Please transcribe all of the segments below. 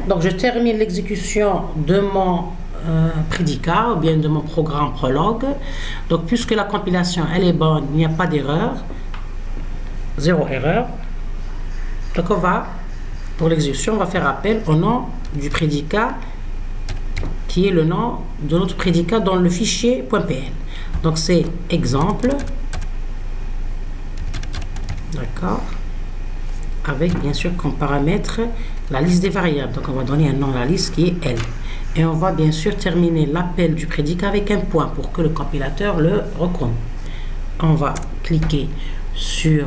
donc je termine l'exécution de mon prédicat ou bien de mon programme Prolog. Donc puisque la compilation elle est bonne, il n'y a pas d'erreur, zéro erreur. Donc on va, pour l'exécution, on va faire appel au nom du prédicat qui est le nom de notre prédicat dans le fichier .pl. Donc c'est exemple, d'accord, avec bien sûr comme paramètre la liste des variables. Donc on va donner un nom à la liste qui est L. Et on va bien sûr terminer l'appel du prédicat avec un point pour que le compilateur le reconnaisse. On va cliquer sur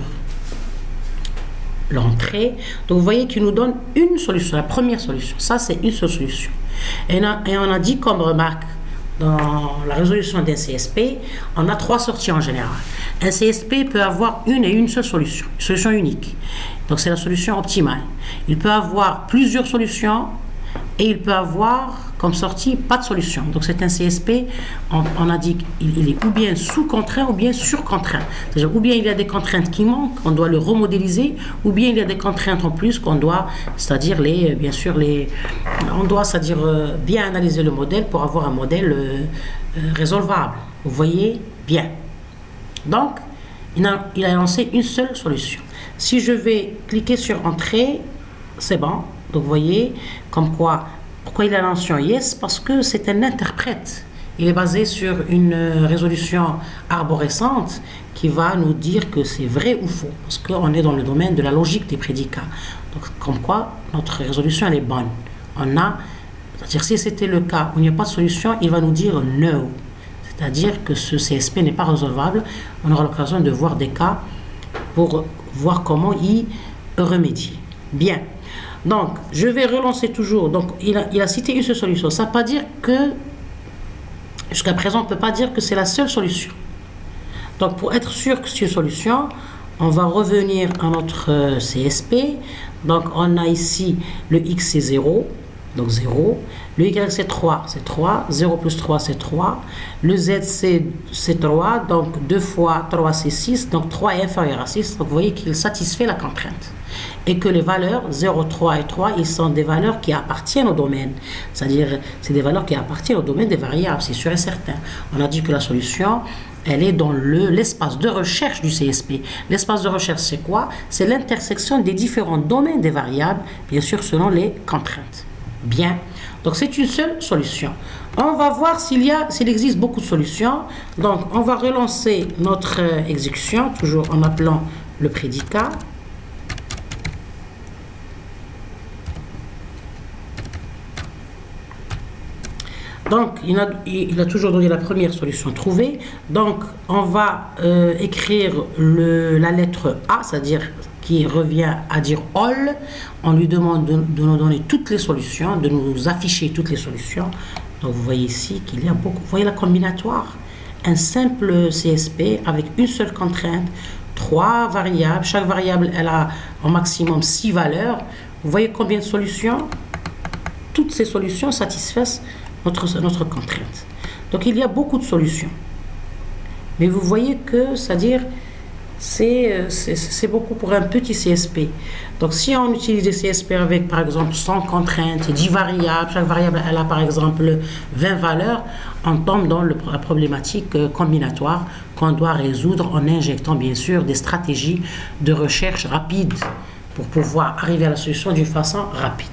l'entrée. Donc vous voyez qu'il nous donne une solution, la première solution. Ça c'est une seule solution. Et on a dit comme remarque dans la résolution d'un CSP, on a 3 sorties en général. Un CSP peut avoir une seule solution, une solution unique. Donc c'est la solution optimale. Il peut avoir plusieurs solutions et il peut avoir comme sortie pas de solution. Donc c'est un CSP, on a dit qu'il est ou bien sous contraint ou bien sur contraint. C'est-à-dire ou bien il y a des contraintes qui manquent, on doit le remodéliser, ou bien il y a des contraintes en plus qu'on doit, c'est-à-dire on doit, c'est-à-dire bien analyser le modèle pour avoir un modèle résolvable. Vous voyez bien. Donc il a lancé une seule solution. Si je vais cliquer sur entrée, c'est bon. Donc vous voyez comme quoi. Pourquoi il a lancé yes? Parce que c'est un interprète. Il est basé sur une résolution arborescente qui va nous dire que c'est vrai ou faux. Parce qu'on est dans le domaine de la logique des prédicats. Donc, comme quoi, notre résolution, elle est bonne. C'est-à-dire, si c'était le cas où il n'y a pas de solution, il va nous dire no. C'est-à-dire que ce CSP n'est pas résolvable. On aura l'occasion de voir des cas pour voir comment y remédier. Bien. Donc, je vais relancer toujours. Donc, il a cité une seule solution. Ça ne veut pas dire que, jusqu'à présent, on ne peut pas dire que c'est la seule solution. Donc, pour être sûr que c'est une solution, on va revenir à notre CSP. Donc, on a ici le X c'est 0, donc 0. Le Y c'est 3, 0 plus 3 c'est 3. Le Z c'est 3, donc 2 fois 3 c'est 6, donc 3 est inférieur à 6. Donc, vous voyez qu'il satisfait la contrainte. Et que les valeurs 0, 3 et 3, ils sont des valeurs qui appartiennent au domaine. C'est-à-dire, c'est des valeurs qui appartiennent au domaine des variables, c'est sûr et certain. On a dit que la solution, elle est dans l'espace de recherche du CSP. L'espace de recherche, c'est quoi? C'est l'intersection des différents domaines des variables, bien sûr, selon les contraintes. Bien. Donc, c'est une seule solution. On va voir s'il existe beaucoup de solutions. Donc, on va relancer notre exécution, toujours en appelant le prédicat. Donc, il a toujours donné la première solution trouvée. Donc, on va écrire la lettre A, c'est-à-dire qui revient à dire all. On lui demande de nous donner toutes les solutions, de nous afficher toutes les solutions. Donc, vous voyez ici qu'il y a beaucoup. Vous voyez la combinatoire? Un simple CSP avec une seule contrainte, 3 variables. Chaque variable, elle a au maximum 6 valeurs. Vous voyez combien de solutions? Toutes ces solutions satisfassent notre contrainte. Donc il y a beaucoup de solutions. Mais vous voyez que, c'est-à-dire, c'est beaucoup pour un petit CSP. Donc si on utilise des CSP avec par exemple 100 contraintes, 10 variables, chaque variable elle a par exemple 20 valeurs, on tombe dans la problématique combinatoire qu'on doit résoudre en injectant bien sûr des stratégies de recherche rapide pour pouvoir arriver à la solution d'une façon rapide.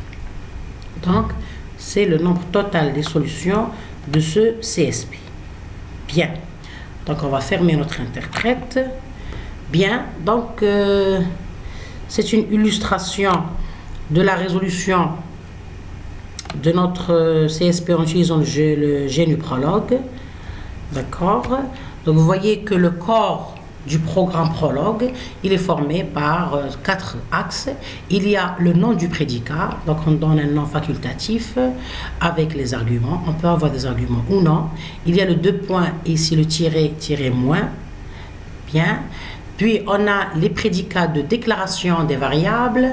Donc c'est le nombre total des solutions de ce CSP. Bien. Donc, on va fermer notre interprète. Bien. Donc, c'est une illustration de la résolution de notre CSP en utilisant le GNU Prolog. D'accord. Donc, vous voyez que le corps du programme Prolog, il est formé par 4 axes. Il y a le nom du prédicat, donc on donne un nom facultatif avec les arguments. On peut avoir des arguments ou non. Il y a le 2 points et ici le tiret moins. Bien. Puis on a les prédicats de déclaration des variables.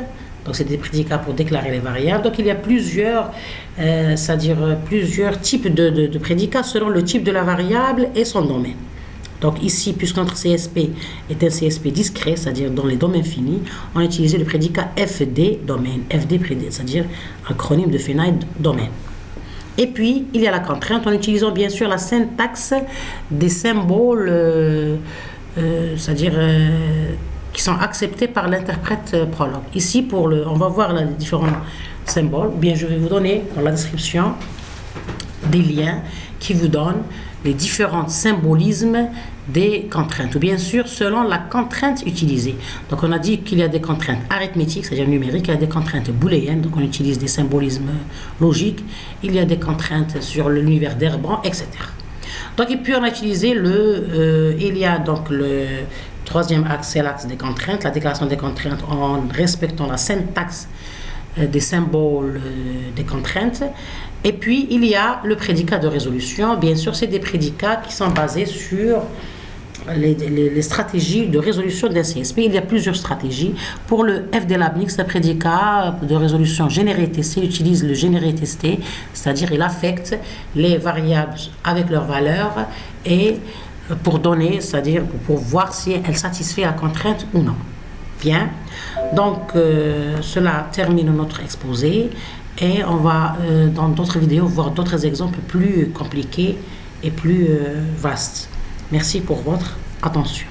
Donc c'est des prédicats pour déclarer les variables. Donc il y a plusieurs, c'est-à-dire plusieurs types de prédicats selon le type de la variable et son domaine. Donc ici, puisque notre CSP est un CSP discret, c'est-à-dire dans les domaines finis, on a utilisé le prédicat FD domaine, FD prédicat, c'est-à-dire acronyme de finite domaine. Et puis, il y a la contrainte en utilisant bien sûr la syntaxe des symboles, c'est-à-dire qui sont acceptés par l'interprète Prolog. Ici, on va voir les différents symboles. Bien, je vais vous donner dans la description des liens qui vous donnent les différents symbolismes des contraintes, ou bien sûr selon la contrainte utilisée. Donc on a dit qu'il y a des contraintes arithmétiques, c'est-à-dire numériques, il y a des contraintes booléennes, donc on utilise des symbolismes logiques, il y a des contraintes sur l'univers d'Herbrand, etc. Donc et puis on a utilisé il y a donc le troisième axe, c'est l'axe des contraintes, la déclaration des contraintes en respectant la syntaxe des symboles des contraintes. Et puis, il y a le prédicat de résolution. Bien sûr, c'est des prédicats qui sont basés sur les stratégies de résolution d'un CSP. Il y a plusieurs stratégies. Pour le FD-Labnix, le prédicat de résolution généré-testé utilise le généré-testé, c'est-à-dire il affecte les variables avec leurs valeurs et pour donner, c'est-à-dire pour voir si elle satisfait la contrainte ou non. Bien, donc cela termine notre exposé et on va dans d'autres vidéos voir d'autres exemples plus compliqués et plus vastes. Merci pour votre attention.